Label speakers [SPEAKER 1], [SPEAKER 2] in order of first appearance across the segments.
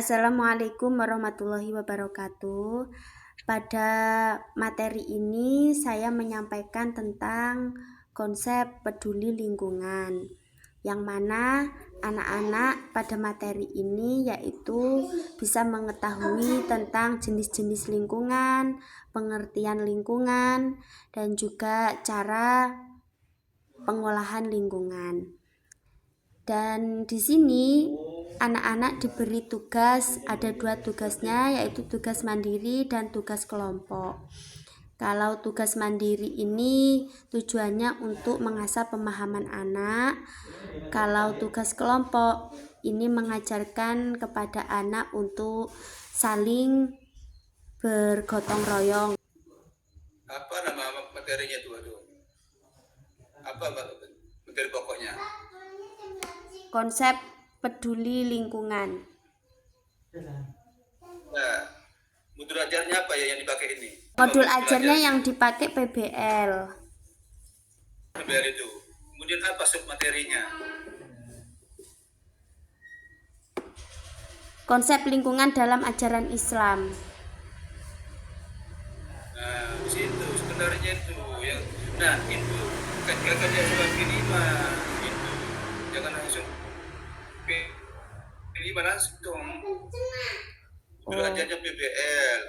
[SPEAKER 1] Assalamualaikum warahmatullahi wabarakatuh. Pada materi ini saya menyampaikan tentang konsep peduli lingkungan, yang mana anak-anak pada materi ini yaitu bisa mengetahui tentang jenis-jenis lingkungan, pengertian lingkungan, dan juga cara pengolahan lingkungan. Dan di sini anak-anak diberi tugas, ada 2 tugasnya, yaitu tugas mandiri dan tugas kelompok. Kalau tugas mandiri ini tujuannya untuk mengasah pemahaman anak. Kalau tugas kelompok ini mengajarkan kepada anak untuk saling bergotong royong.
[SPEAKER 2] Apa nama materinya itu? Apa materi pokoknya?
[SPEAKER 1] Konsep peduli lingkungan.
[SPEAKER 2] Nah, modul ajarnya apa ya yang dipakai ini?
[SPEAKER 1] Modul ajarnya yang dipakai PBL.
[SPEAKER 2] PBL itu. Kemudian apa submaterinya?
[SPEAKER 1] Konsep lingkungan dalam ajaran Islam.
[SPEAKER 2] Nah, di situ sebenarnya itu yang. Nah, itu kan dia sebagai 5 itu. Jangan langsung P5 langsung. Modul ajarnya PBL.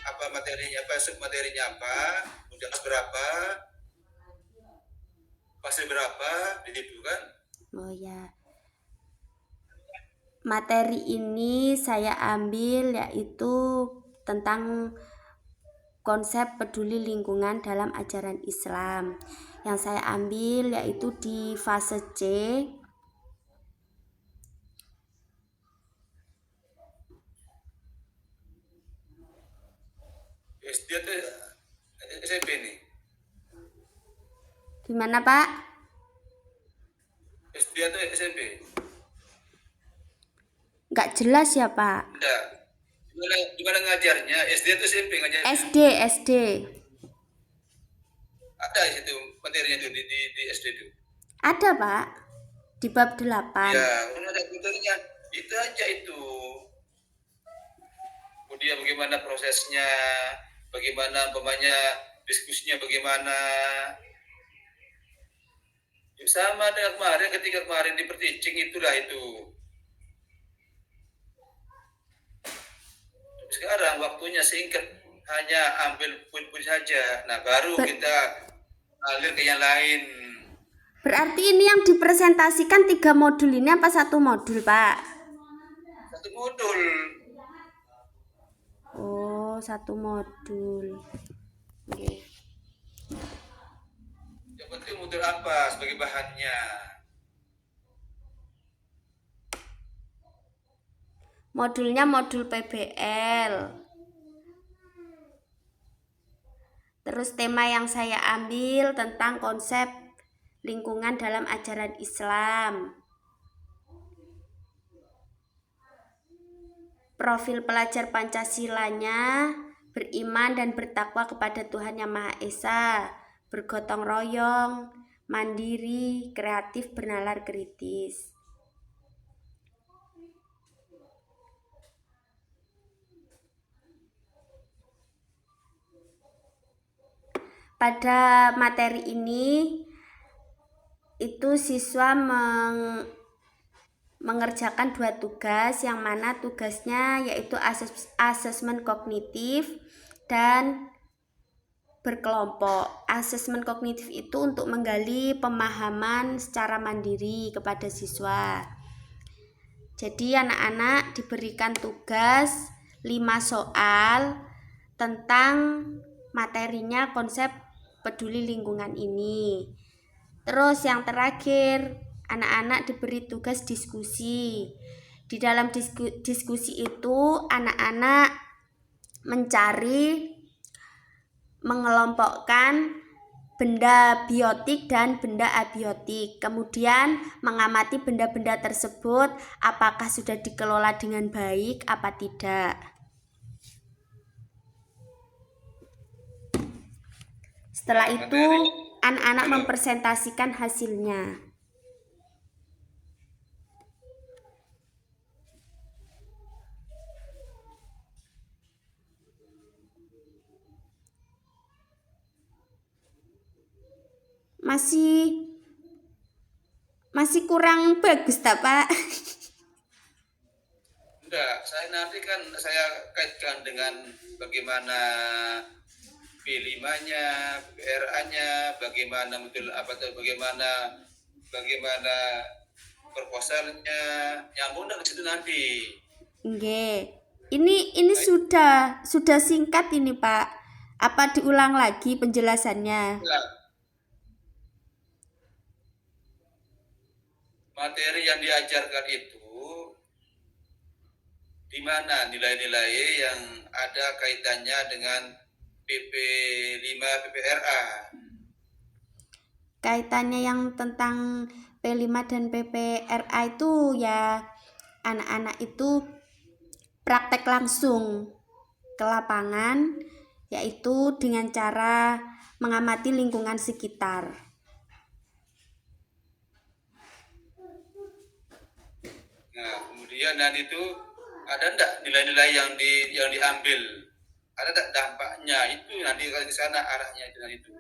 [SPEAKER 2] Apa materinya? Apa submaterinya apa? Modul berapa? Pasal berapa? Gitu kan?
[SPEAKER 1] Oh ya. Materi ini saya ambil yaitu tentang konsep peduli lingkungan dalam ajaran Islam. Yang saya ambil yaitu di fase C.
[SPEAKER 2] SD atau SMP nih?
[SPEAKER 1] Gimana, Pak?
[SPEAKER 2] SD atau SMP?
[SPEAKER 1] Nggak jelas ya, Pak?
[SPEAKER 2] Enggak. Gimana ngajarnya? SD atau SMP ngajarnya?
[SPEAKER 1] SD.
[SPEAKER 2] Ada di situ materinya itu di SD itu.
[SPEAKER 1] Ada, Pak. Di bab 8.
[SPEAKER 2] Ya, ada materinya. Itu aja itu. Kemudian bagaimana prosesnya, bagaimana umpamanya diskusinya bagaimana. Ya, sama dengan kemarin ketika kemarin di perteaching itulah itu. Sekarang waktunya singkat, hanya ambil poin-poin saja. Nah, baru kita alir ke yang lain.
[SPEAKER 1] Berarti ini yang dipresentasikan 3 modul ini apa 1 modul, Pak?
[SPEAKER 2] 1 modul.
[SPEAKER 1] Oh, 1 modul. Oke.
[SPEAKER 2] Yang penting modul apa sebagai bahannya?
[SPEAKER 1] Modulnya modul PBL. Terus tema yang saya ambil tentang konsep lingkungan dalam ajaran Islam. Profil pelajar Pancasilanya beriman dan bertakwa kepada Tuhan Yang Maha Esa, bergotong royong, mandiri, kreatif, bernalar kritis. Pada materi ini itu siswa mengerjakan 2 tugas, yang mana tugasnya yaitu asesmen kognitif dan berkelompok. Asesmen kognitif itu untuk menggali pemahaman secara mandiri kepada siswa. Jadi anak-anak diberikan tugas 5 soal tentang materinya konsep peduli lingkungan ini. Terus yang terakhir, anak-anak diberi tugas diskusi. Di dalam diskusi itu anak-anak mengelompokkan benda biotik dan benda abiotik. Kemudian mengamati benda-benda tersebut apakah sudah dikelola dengan baik apa tidak. Setelah itu anak-anak mempresentasikan hasilnya. masih kurang bagus tak Pak?
[SPEAKER 2] Enggak, saya nanti kan saya kaitkan dengan bagaimana P5-nya, PRA-nya, bagaimana betul apa tuh, bagaimana proposalnya, nyambung ke situ nanti.
[SPEAKER 1] Nggih. Ini sudah singkat ini Pak. Apa diulang lagi penjelasannya?
[SPEAKER 2] Nah, materi yang diajarkan itu di mana nilai-nilai yang ada kaitannya dengan PP5 PPRA.
[SPEAKER 1] Kaitannya yang tentang P5 dan PPRA itu ya anak-anak itu praktek langsung ke lapangan, yaitu dengan cara mengamati lingkungan sekitar.
[SPEAKER 2] Nah, kemudian nanti itu ada enggak nilai-nilai yang diambil? Ada enggak dampaknya? Itu nanti kalau ke sana arahnya itu nanti itu.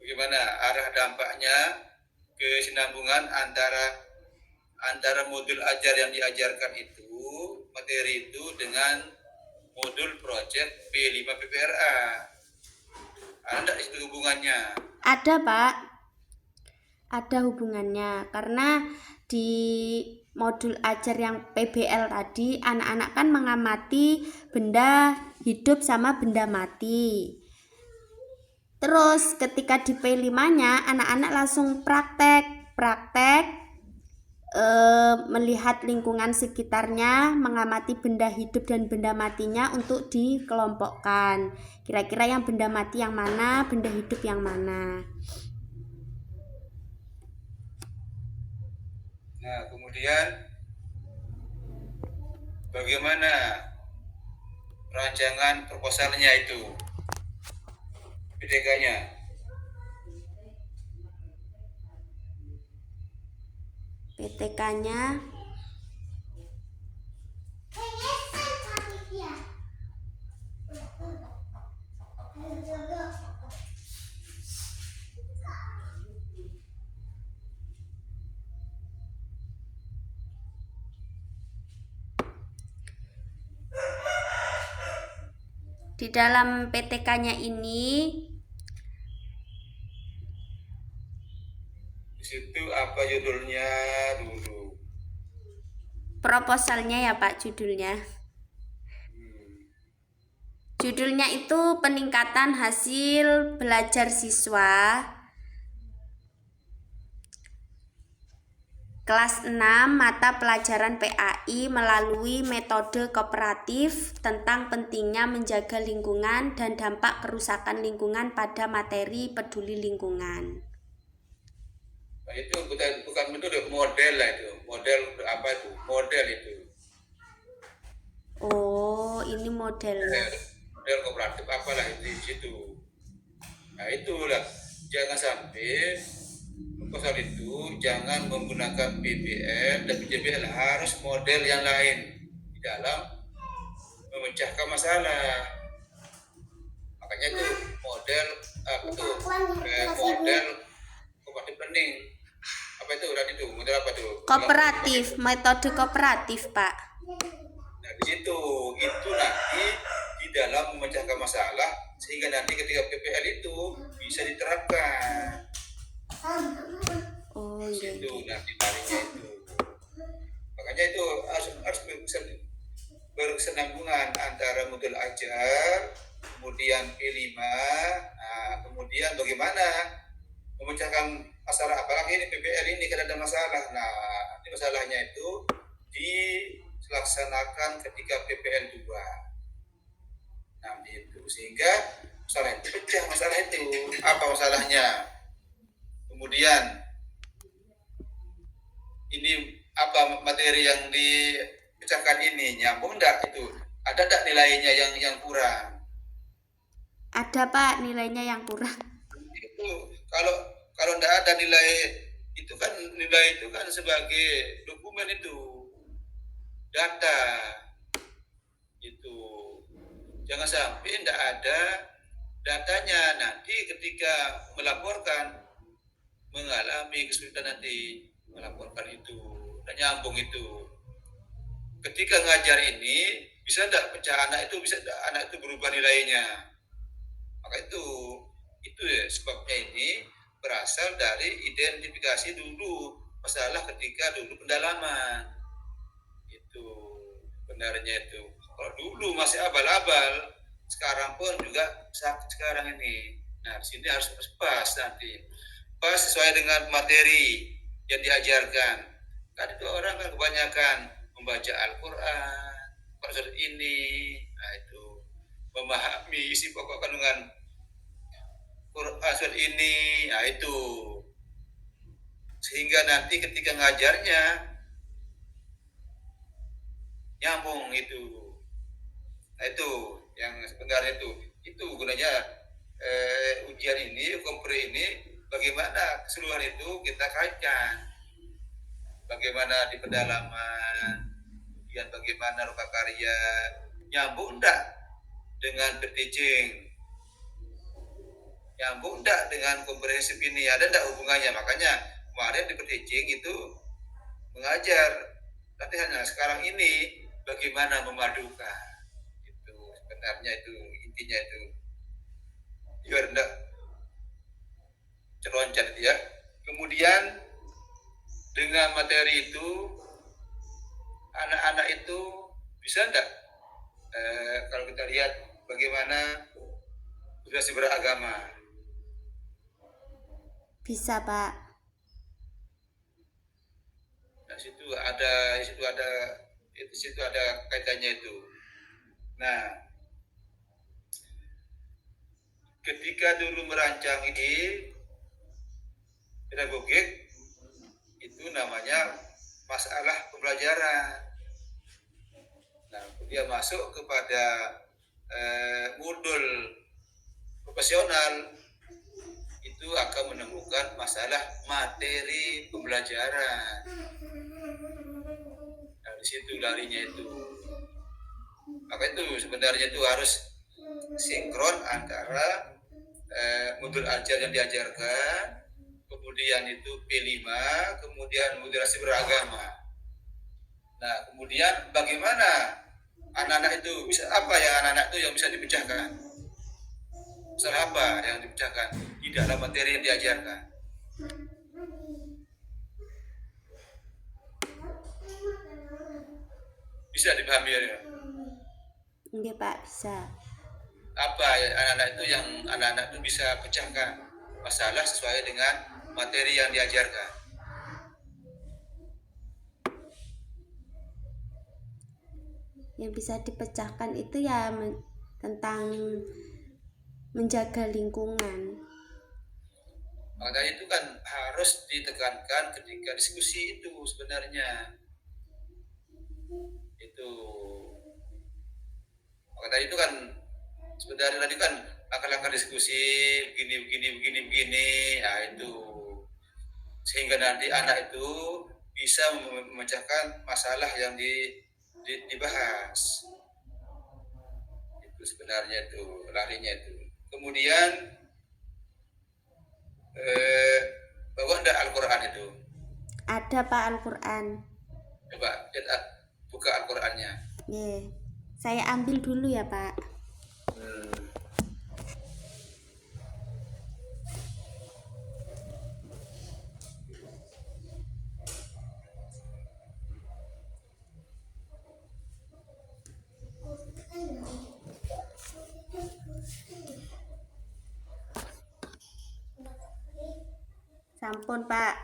[SPEAKER 2] Bagaimana arah dampaknya kesinambungan antara modul ajar yang diajarkan itu, materi itu dengan modul project P5 PPRA. Ada enggak itu hubungannya?
[SPEAKER 1] Ada Pak, ada hubungannya karena di modul ajar yang PBL tadi anak-anak kan mengamati benda hidup sama benda mati. Terus ketika di P5-nya anak-anak langsung praktek melihat lingkungan sekitarnya, mengamati benda hidup dan benda matinya untuk dikelompokkan. Kira-kira yang benda mati yang mana, benda hidup yang mana.
[SPEAKER 2] Nah, kemudian bagaimana rancangan proposalnya itu, PDK-nya?
[SPEAKER 1] PTK-nya di dalam PTK-nya ini
[SPEAKER 2] Di situ apa judulnya dulu?
[SPEAKER 1] proposalnya ya Pak judulnya. Judulnya itu peningkatan hasil belajar siswa kelas 6 mata pelajaran PAI melalui metode kooperatif tentang pentingnya menjaga lingkungan dan dampak kerusakan lingkungan pada materi peduli lingkungan.
[SPEAKER 2] Nah, itu bukan metode, model lah itu. Model apa itu? Model itu.
[SPEAKER 1] Oh, ini modelnya.
[SPEAKER 2] Model kooperatif apalah itu di situ. Nah, itulah jangan sampai proposal itu jangan menggunakan PBL dan PJBL, harus model yang lain di dalam memecahkan masalah. Makanya itu model model kooperatif learning. Apa itu tadi itu? Model apa tuh?
[SPEAKER 1] Kooperatif, metode kooperatif, Pak.
[SPEAKER 2] Nah, di situ itu nanti di dalam memecahkan masalah sehingga nanti ketika PPL itu bisa diterapkan.
[SPEAKER 1] Oh iya.
[SPEAKER 2] Itu nanti tarinya itu. Makanya itu harus berkesinambungan antara modul ajar, kemudian P5, nah, kemudian bagaimana memecahkan masalah, apalagi ini PPL ini kan ada masalah. Nah, nanti masalahnya itu dilaksanakan ketika PPL 2. Nah, itu sehingga masalah itu pecah, masalah itu apa masalahnya. Kemudian ini apa materi yang dipecahkan ini nyambung enggak itu? Ada enggak nilainya yang kurang?
[SPEAKER 1] Ada Pak, nilainya yang kurang.
[SPEAKER 2] Itu kalau enggak ada nilai itu kan sebagai dokumen itu data itu. Jangan sampai tidak ada datanya, nanti ketika melaporkan mengalami kesulitan nanti melaporkan itu dan nyambung itu. Ketika ngajar ini bisa tidak pecah anak itu, bisa tidak anak itu berubah nilainya. Maka itu ya sebabnya ini berasal dari identifikasi dulu masalah ketika dulu pendalaman itu benarnya itu. Kalau dulu masih abal-abal, sekarang pun juga sakit sekarang ini. Nah, di sini harus pas nanti, pas sesuai dengan materi yang diajarkan. Kan itu orang kan kebanyakan membaca Al-Quran, surat ini, nah itu memahami isi pokok kandungan Quran surat ini, nah itu sehingga nanti ketika ngajarnya nyambung itu. Nah itu yang sebenarnya itu gunanya ujian ini, kompre ini, bagaimana keseluruhan itu kita kaitkan, bagaimana di pedalaman, kemudian bagaimana rupa karya, nyambung enggak dengan teaching, nyambung enggak dengan komprehensif ini, ada enggak hubungannya. Makanya kemarin di teaching itu mengajar, tapi hanya sekarang ini bagaimana memadukan. Itu sebenarnya itu intinya itu. Biar enggak celoncat ya. Kemudian dengan materi itu anak-anak itu bisa enggak kalau kita lihat bagaimana durasi beragama.
[SPEAKER 1] Bisa, Pak.
[SPEAKER 2] Nah, di situ ada kaitannya itu. Nah, ketika dulu merancang ini pedagogik itu namanya masalah pembelajaran. Nah, dia masuk kepada modul profesional itu akan menemukan masalah materi pembelajaran. Nah, di situ larinya itu. Maka itu sebenarnya itu harus sinkron antara modul ajar yang diajarkan, kemudian itu P5, kemudian moderasi beragama. Nah, kemudian bagaimana anak-anak itu bisa, apa ya anak-anak itu yang bisa dipecahkan? Masalah apa yang dipecahkan di dalam materi yang diajarkan? Bisa dipahami ya?
[SPEAKER 1] Enggak, Pak, bisa.
[SPEAKER 2] Apa ya anak-anak itu yang anak-anak itu bisa pecahkan masalah sesuai dengan materi yang diajarkan?
[SPEAKER 1] Yang bisa dipecahkan itu ya tentang menjaga lingkungan.
[SPEAKER 2] Maka itu kan harus ditekankan ketika diskusi itu sebenarnya. Itu. Maka itu kan sebenarnya tadi kan langkah-langkah diskusi begini. Nah itu sehingga nanti anak itu bisa memecahkan masalah yang dibahas. Itu sebenarnya itu larinya itu. Kemudian bawa ada Al-Quran itu?
[SPEAKER 1] Ada, Pak, Al-Quran.
[SPEAKER 2] Coba buka Al-Qurannya.
[SPEAKER 1] Yeah. Saya ambil dulu ya, Pak. Sampun, Pak.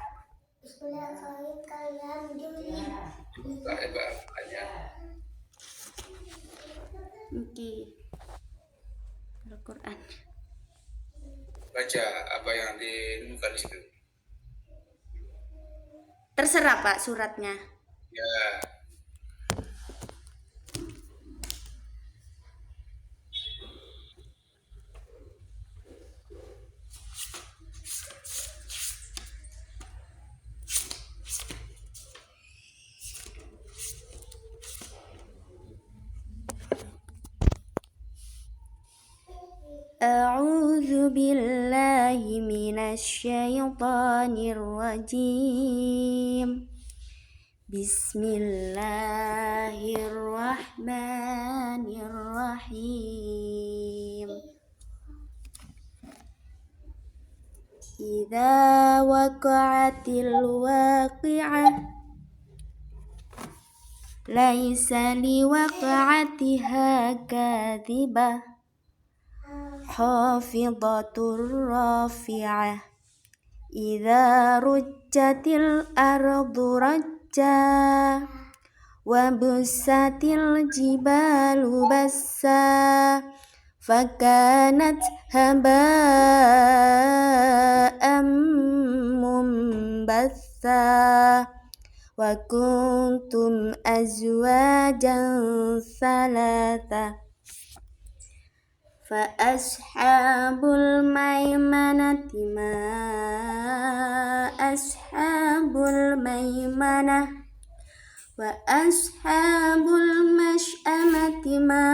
[SPEAKER 1] Oke. Al-Quran.
[SPEAKER 2] Baca apa yang ditemukan di situ.
[SPEAKER 1] Terserah, Pak, suratnya.
[SPEAKER 2] Ya.
[SPEAKER 1] أعوذ بالله من الشيطان الرجيم. بسم الله الرحمن الرحيم. إذا وقعت الواقعة ليس لوقعتها كاذبة خافضة رافعة إذا رجت الأرض رجا وبست الجبال بسا فكانت هباء منبثا وكنتم أزواجا ثلاثة فأصحاب الميمنة ما أصحاب الميمنة وأصحاب المشأمة ما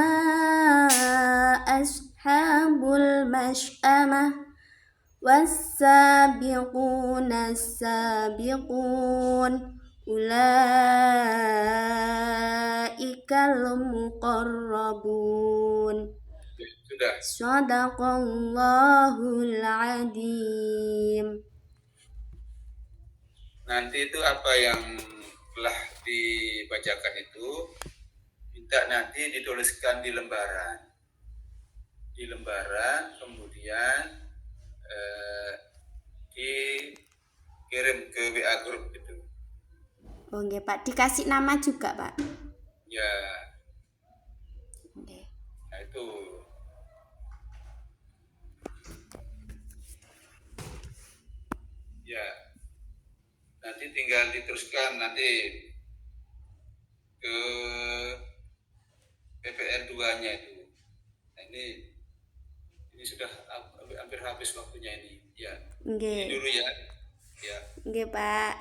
[SPEAKER 1] أصحاب المشأمة والسابقون السابقون أولئك المقربون.
[SPEAKER 2] Sudah.
[SPEAKER 1] Shadaqallahul Adzim.
[SPEAKER 2] Nanti itu apa yang telah dibacakan itu minta nanti dituliskan di lembaran. Kemudian dikirim ke WA grup gitu.
[SPEAKER 1] Oh nggih Pak, dikasih nama juga Pak.
[SPEAKER 2] Ya.
[SPEAKER 1] Nggih.
[SPEAKER 2] Nah itu. Ya. Nanti tinggal diteruskan nanti ke PPL 2-nya itu. Nah ini sudah hampir habis waktunya ini. Ya.
[SPEAKER 1] Nggih.
[SPEAKER 2] Ini dulu ya. Ya.
[SPEAKER 1] Nggih Pak.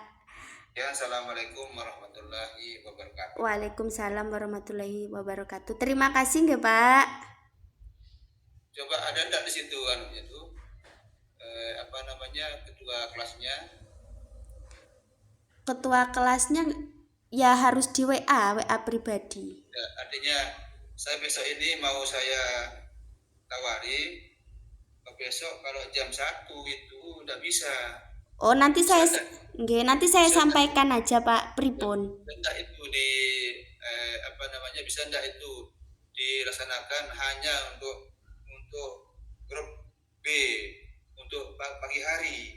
[SPEAKER 2] Ya, assalamualaikum warahmatullahi wabarakatuh.
[SPEAKER 1] Waalaikumsalam warahmatullahi wabarakatuh. Terima kasih nggih Pak.
[SPEAKER 2] Coba ada enggak di situ anunya tuh? Apa namanya, ketua kelasnya?
[SPEAKER 1] Ketua kelasnya ya harus di WA pribadi.
[SPEAKER 2] Ya, artinya saya besok ini mau saya tawari, besok kalau jam 1 itu udah bisa.
[SPEAKER 1] Oh nanti saya sampaikan aja Pak pripun.
[SPEAKER 2] Enggak itu bisa enggak itu dilaksanakan hanya untuk grup B untuk pagi hari.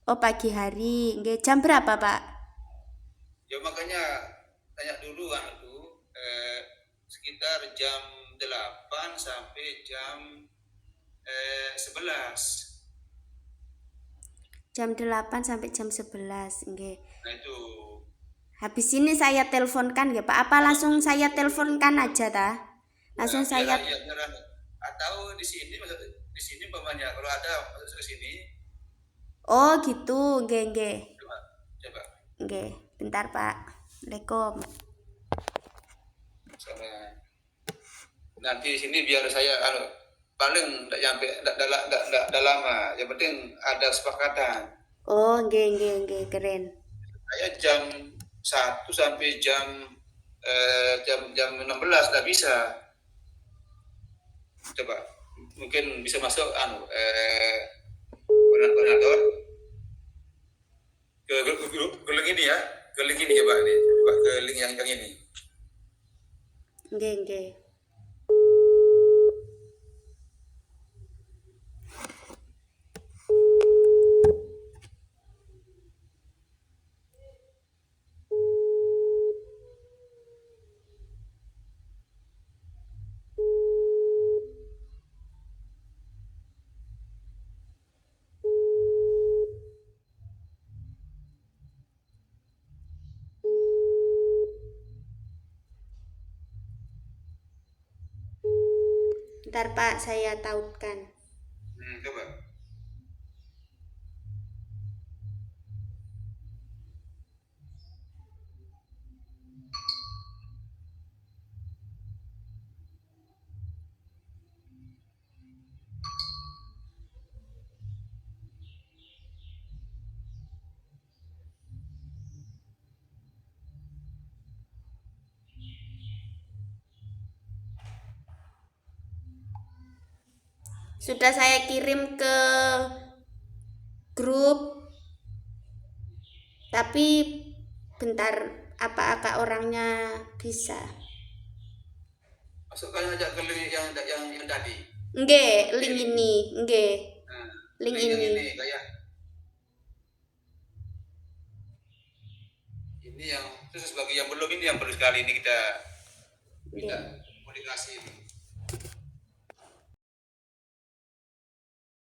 [SPEAKER 1] Oh pagi hari, nggih jam berapa Pak?
[SPEAKER 2] Ya makanya tanya dulu sekitar jam 8 sampai jam 11.
[SPEAKER 1] Jam 8 sampai jam 11, nggih.
[SPEAKER 2] Nah itu.
[SPEAKER 1] Habis ini saya teleponkan ya Pak. Apa langsung saya teleponkan aja ta? Langsung
[SPEAKER 2] ya,
[SPEAKER 1] saya.
[SPEAKER 2] Ya, atau di sini umpamanya kalau ada masuk ke sini.
[SPEAKER 1] Oh gitu, nggih.
[SPEAKER 2] Coba.
[SPEAKER 1] Nggih, bentar Pak. Assalamualaikum.
[SPEAKER 2] Nanti di sini biar saya paling enggak lama. Yang penting ada kesepakatan.
[SPEAKER 1] Oh, nggih, keren.
[SPEAKER 2] Saya jam 1 sampai jam 16 enggak bisa. Coba mungkin bisa masuk koordinator ke link ini ya. Ke link ini coba ke link yang ini.
[SPEAKER 1] Nggih. Bentar Pak, saya tautkan.
[SPEAKER 2] Coba.
[SPEAKER 1] Sudah saya kirim ke grup, tapi bentar, apa orangnya bisa?
[SPEAKER 2] Masukkan aja ke link yang tadi.
[SPEAKER 1] Nggih, link
[SPEAKER 2] Pilih.
[SPEAKER 1] ini, nggih.
[SPEAKER 2] Nah,
[SPEAKER 1] Link
[SPEAKER 2] yang
[SPEAKER 1] ini.
[SPEAKER 2] ini kayak ini yang khusus bagi yang belum, ini yang perlu sekali ini kita
[SPEAKER 1] Nggih.
[SPEAKER 2] komunikasi ini.